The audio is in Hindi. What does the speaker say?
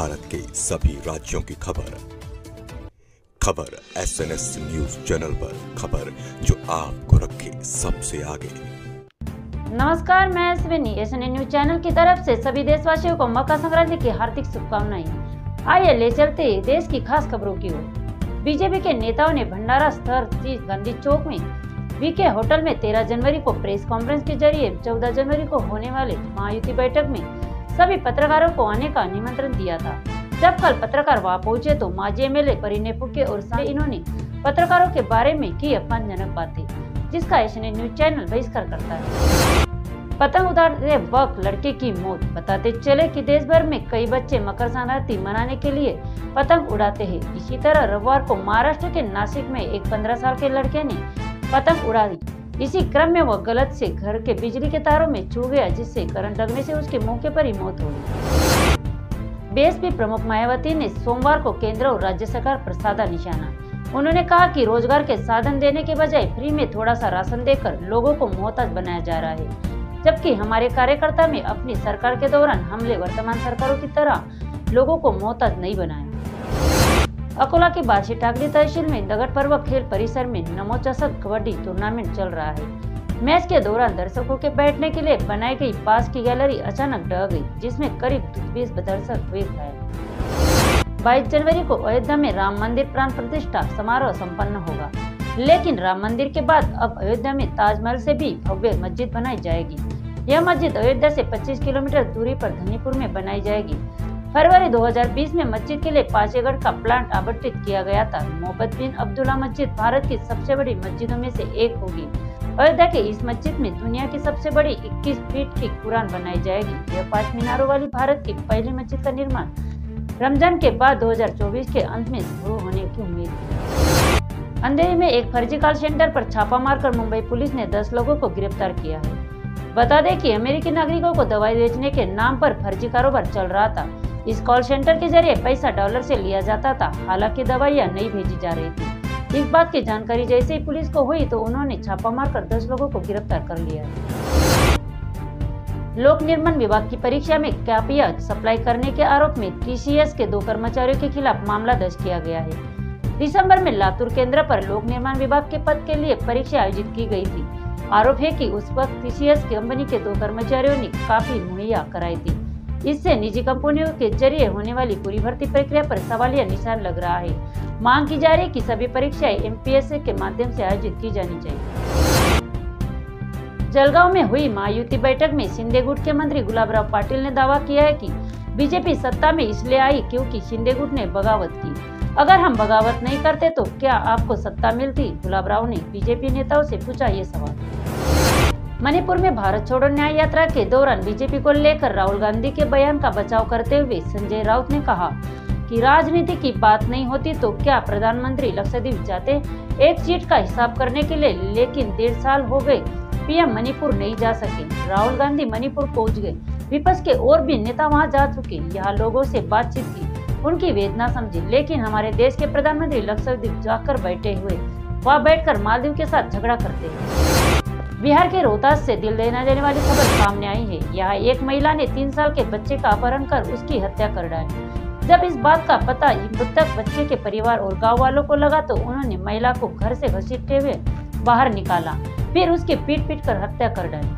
भारत के सभी राज्यों की खबर SNS न्यूज चैनल पर, खबर जो आपको रखे सबसे आगे। नमस्कार, मैं अश्विनी। SN न्यूज चैनल की तरफ से सभी देशवासियों को मकर संक्रांति की हार्दिक शुभकामनाएं। आइए ले चलते देश की खास खबरों की ओर। बीजेपी के नेताओं ने भंडारा स्थित गांधी चौक में वीके होटल में 13 जनवरी को प्रेस कॉन्फ्रेंस के जरिए 14 जनवरी को होने वाले महायुति बैठक में सभी पत्रकारों को आने का निमंत्रण दिया था। जब कल पत्रकार वहां पहुंचे तो माजी एमएलए परिणय फुके और इन्होंने पत्रकारों के बारे में की अपमानजनक बातें, जिसका SN न्यूज चैनल बहिष्कार करता है। पतंग उड़ाते वक्त लड़के की मौत। बताते चले कि देश भर में कई बच्चे मकर संक्रांति मनाने के लिए पतंग उड़ाते हैं। इसी तरह रविवार को महाराष्ट्र के नासिक में एक 15 साल के लड़के ने पतंग उड़ाई। इसी क्रम में वह गलत से घर के बिजली के तारों में छू गया, जिससे करंट लगने से उसके मौके पर ही मौत हो गई। बीएसपी प्रमुख मायावती ने सोमवार को केंद्र और राज्य सरकार पर साधा निशाना। उन्होंने कहा कि रोजगार के साधन देने के बजाय फ्री में थोड़ा सा राशन देकर लोगों को मोहताज बनाया जा रहा है, जबकि हमारे कार्यकर्ता में अपनी सरकार के दौरान हमले वर्तमान सरकारों की तरह लोगों को मोहताज नहीं बनाया। अकोला की बार्शी टाकरी तहसील में नगर पर्व खेल परिसर में नमो चषक कबड्डी टूर्नामेंट चल रहा है। मैच के दौरान दर्शकों के बैठने के लिए बनाई गई पास की गैलरी अचानक ढह गई, जिसमें करीब 20 दर्शक हुए घायल। 22 जनवरी को अयोध्या में राम मंदिर प्राण प्रतिष्ठा समारोह संपन्न होगा, लेकिन राम मंदिर के बाद अब अयोध्या में ताजमहल से भी भव्य मस्जिद बनाई जाएगी। यह मस्जिद अयोध्या से 25 किलोमीटर दूरी पर धनीपुर में बनाई जाएगी। फरवरी 2020 में मस्जिद के लिए 5 एकड़ का प्लांट आवंटित किया गया था। मोहम्मद बिन अब्दुल्ला मस्जिद भारत की सबसे बड़ी मस्जिदों में से एक होगी। अयोध्या के इस मस्जिद में दुनिया की सबसे बड़ी 21 फीट की कुरान बनाई जाएगी। यह 5 मीनारों वाली भारत की पहली मस्जिद का निर्माण रमजान के बाद 2024 के अंत में शुरू होने की उम्मीद है। अंधेरी में एक फर्जी कॉल सेंटर पर छापा मारकर मुंबई पुलिस ने 10 लोगों को गिरफ्तार किया है। बता दें कि अमेरिकी नागरिकों को दवाई बेचने के नाम पर फर्जी कारोबार चल रहा था। इस कॉल सेंटर के जरिए पैसा डॉलर से लिया जाता था, हालांकि दवाइयां नहीं भेजी जा रही थी। इस बात की जानकारी जैसे ही पुलिस को हुई तो उन्होंने छापा मारकर 10 लोगों को गिरफ्तार कर लिया। लोक निर्माण विभाग की परीक्षा में कॉपियां सप्लाई करने के आरोप में TCS के 2 कर्मचारियों के खिलाफ मामला दर्ज किया गया है। दिसंबर में लातूर केंद्र पर लोक निर्माण विभाग के पद के लिए परीक्षा आयोजित की गई थी। आरोप है कि उस वक्त TCS कंपनी के 2 कर्मचारियों ने कॉपी मुहैया कराई थी। इससे निजी कंपनियों के जरिए होने वाली पूरी भर्ती प्रक्रिया पर सवालिया निशान लग रहा है। मांग की जा रही है कि सभी परीक्षाएं MPSC के माध्यम से आयोजित की जानी चाहिए। जलगांव में हुई महायुति बैठक में शिंदे गुट के मंत्री गुलाबराव पाटिल ने दावा किया है कि बीजेपी सत्ता में इसलिए आई क्योंकि शिंदे गुट ने बगावत की। अगर हम बगावत नहीं करते तो क्या आपको सत्ता मिलती? गुलाबराव ने बीजेपी नेताओं से पूछा ये सवाल। मणिपुर में भारत छोड़ो न्याय यात्रा के दौरान बीजेपी को लेकर राहुल गांधी के बयान का बचाव करते हुए संजय राउत ने कहा कि राजनीति की बात नहीं होती तो क्या प्रधानमंत्री लक्षद्वीप जाते एक सीट का हिसाब करने के लिए, लेकिन 1.5 साल हो गए PM मणिपुर नहीं जा सके। राहुल गांधी मणिपुर पहुंच गए, विपक्ष के और भी नेता वहां जा चुके, यहाँ लोगों से बातचीत की, उनकी वेदना समझी, लेकिन हमारे देश के प्रधानमंत्री लक्षद्वीप जाकर बैठे हुए, वहाँ बैठकर मालदीव के साथ झगड़ा करते हैं। बिहार के रोहतास से दिल देने देने वाली खबर सामने आई है। यहाँ एक महिला ने 3 साल के बच्चे का अपहरण कर उसकी हत्या कर डाली। जब इस बात का पता मृतक बच्चे के परिवार और गांव वालों को लगा तो उन्होंने महिला को घर से घसीटते हुए बाहर निकाला, फिर उसकी पीट कर हत्या कर डाली।